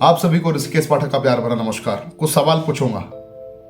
आप सभी को ऋषिकेश पाठक का प्यार भरा नमस्कार। कुछ सवाल पूछूंगा,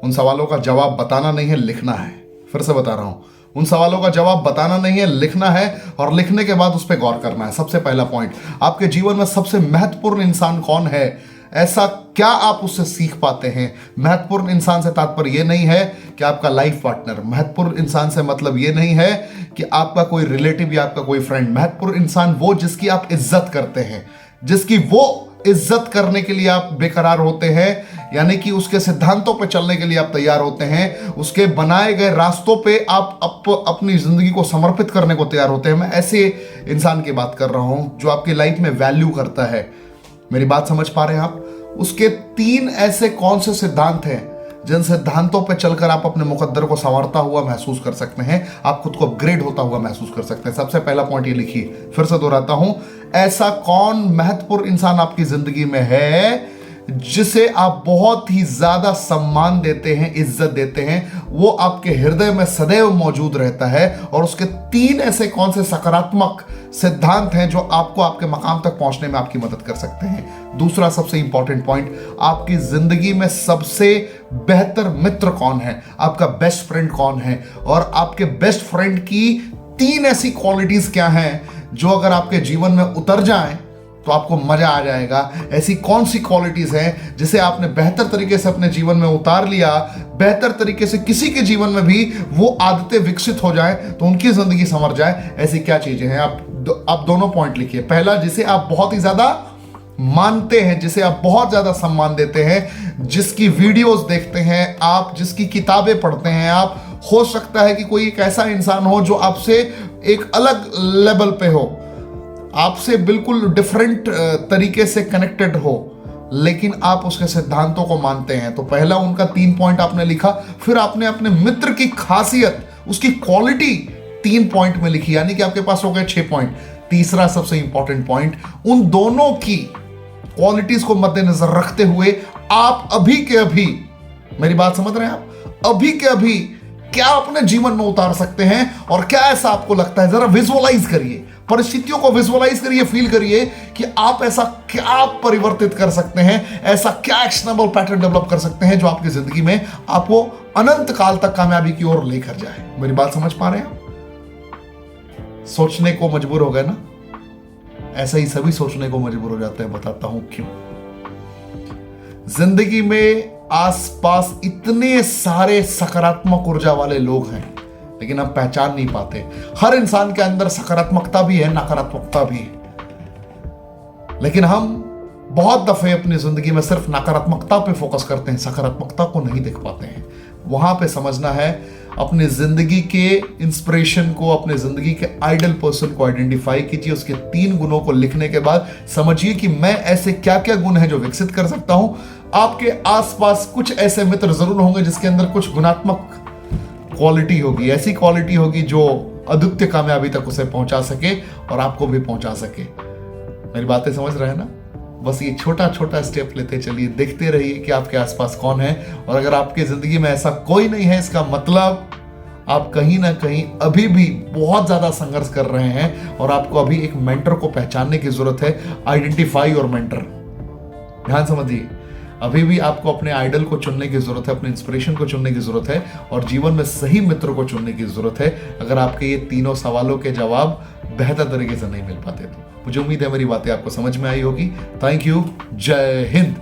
उन सवालों का जवाब बताना नहीं है, लिखना है। फिर से बता रहा हूं, उन सवालों का जवाब बताना नहीं है, लिखना है, और लिखने के बाद उस पर गौर करना है। सबसे पहला पॉइंट, आपके जीवन में सबसे महत्वपूर्ण इंसान कौन है? ऐसा क्या आप उससे सीख पाते हैं? महत्वपूर्ण इंसान से तात्पर्य ये नहीं है कि आपका लाइफ पार्टनर। महत्वपूर्ण इंसान से मतलब ये नहीं है कि आपका कोई रिलेटिव या आपका कोई फ्रेंड। महत्वपूर्ण इंसान वो जिसकी आप इज्जत करते हैं, जिसकी वो इज्जत करने के लिए आप बेकरार होते हैं, यानी कि उसके सिद्धांतों पर चलने के लिए आप तैयार होते हैं, उसके बनाए गए रास्तों पे आप अपनी जिंदगी को समर्पित करने को तैयार होते हैं। मैं ऐसे इंसान की बात कर रहा हूं जो आपकी लाइफ में वैल्यू करता है। मेरी बात समझ पा रहे हैं आप? उसके 3 ऐसे कौन से सिद्धांत हैं जिन सिद्धांतों पे चलकर आप अपने मुकद्दर को संवारता हुआ महसूस कर सकते हैं, आप खुद को अपग्रेड होता हुआ महसूस कर सकते हैं। सबसे पहला पॉइंट ये लिखिए, फिर से दोहराता हूं, ऐसा कौन महत्वपूर्ण इंसान आपकी जिंदगी में है जिसे आप बहुत ही ज्यादा सम्मान देते हैं, इज्जत देते हैं, वो आपके हृदय में सदैव मौजूद रहता है, और उसके 3 ऐसे कौन से सकारात्मक सिद्धांत हैं जो आपको आपके मकाम तक पहुंचने में आपकी मदद कर सकते हैं। दूसरा सबसे इंपॉर्टेंट पॉइंट, आपकी जिंदगी में सबसे बेहतर मित्र कौन है, आपका बेस्ट फ्रेंड कौन है, और आपके बेस्ट फ्रेंड की 3 ऐसी क्वालिटीज क्या हैं जो अगर आपके जीवन में उतर जाएं तो आपको मजा आ जाएगा। ऐसी कौन सी क्वालिटीज हैं जिसे आपने बेहतर तरीके से अपने जीवन में उतार लिया, बेहतर तरीके से किसी के जीवन में भी वो आदतें विकसित हो जाएं तो उनकी जिंदगी संवर जाए, ऐसी क्या चीजें हैं? आप दोनों पॉइंट लिखिए। पहला, जिसे आप बहुत ही ज्यादा मानते हैं, जिसे आप बहुत ज्यादा सम्मान देते हैं, जिसकी वीडियोस देखते हैं आप, जिसकी किताबें पढ़ते हैं आप। हो सकता है कि कोई एक ऐसा इंसान हो जो आपसे एक अलग लेवल पे हो, आपसे बिल्कुल डिफरेंट तरीके से कनेक्टेड हो, लेकिन आप उसके सिद्धांतों को मानते हैं। तो पहला उनका 3 पॉइंट आपने लिखा, फिर आपने अपने मित्र की खासियत, उसकी क्वालिटी 3 पॉइंट में लिखी, यानी कि आपके पास हो गए 6 पॉइंट। तीसरा सबसे इंपॉर्टेंट पॉइंट, उन दोनों की क्वालिटीज को मद्देनजर रखते हुए आप अभी के अभी, मेरी बात समझ रहे हैं आप, अभी के अभी क्या अपने जीवन में उतार सकते हैं, और क्या ऐसा आपको लगता है? जरा विजुअलाइज करिए, परिस्थितियों को विजुअलाइज करिए, फील करिए कि आप ऐसा क्या परिवर्तित कर सकते हैं, ऐसा क्या एक्शनेबल पैटर्न डेवलप कर सकते हैं जो आपकी जिंदगी में आपको अनंत काल तक कामयाबी की ओर लेकर जाए। मेरी बात समझ पा रहे हैं? सोचने को मजबूर हो गए ना? ऐसा ही सभी सोचने को मजबूर हो जाते हैं। बताता हूं क्यों। जिंदगी में आसपास इतने सारे सकारात्मक ऊर्जा वाले लोग हैं, लेकिन हम पहचान नहीं पाते। हर इंसान के अंदर सकारात्मकता भी है, नकारात्मकता भी है, लेकिन हम बहुत दफे अपनी जिंदगी में सिर्फ नकारात्मकता पे फोकस करते हैं, सकारात्मकता को नहीं देख पाते हैं। वहां पे समझना है, अपनी जिंदगी के इंस्पिरेशन को, अपने जिंदगी के आइडल पर्सन को आइडेंटिफाई कीजिए। उसके 3 गुणों को लिखने के बाद समझिए कि मैं ऐसे क्या क्या गुण हैं जो विकसित कर सकता हूं। आपके आसपास कुछ ऐसे मित्र जरूर होंगे जिसके अंदर कुछ गुणात्मक क्वालिटी होगी, ऐसी क्वालिटी होगी जो अद्वितीय कामयाबी तक उसे पहुंचा सके और आपको भी पहुंचा सके। मेरी बातें समझ रहे हैं ना? बस ये छोटा छोटा स्टेप लेते चलिए, देखते रहिए कि आपके आसपास कौन है, और अगर आपकी जिंदगी में ऐसा कोई नहीं है, इसका मतलब आप कहीं ना कहीं अभी भी बहुत ज्यादा संघर्ष कर रहे हैं, और आपको अभी एक मेंटर को पहचानने की जरूरत है। Identify your mentor. ध्यान समझिए, अभी भी आपको अपने आइडल को चुनने की जरूरत है, अपने इंस्पिरेशन को चुनने की जरूरत है, और जीवन में सही मित्र को चुनने की जरूरत है। अगर आपके ये तीनों सवालों के जवाब बेहतर तरीके से नहीं मिल पाते तो मुझे उम्मीद है मेरी बातें आपको समझ में आई होगी। Thank you. जय हिंद।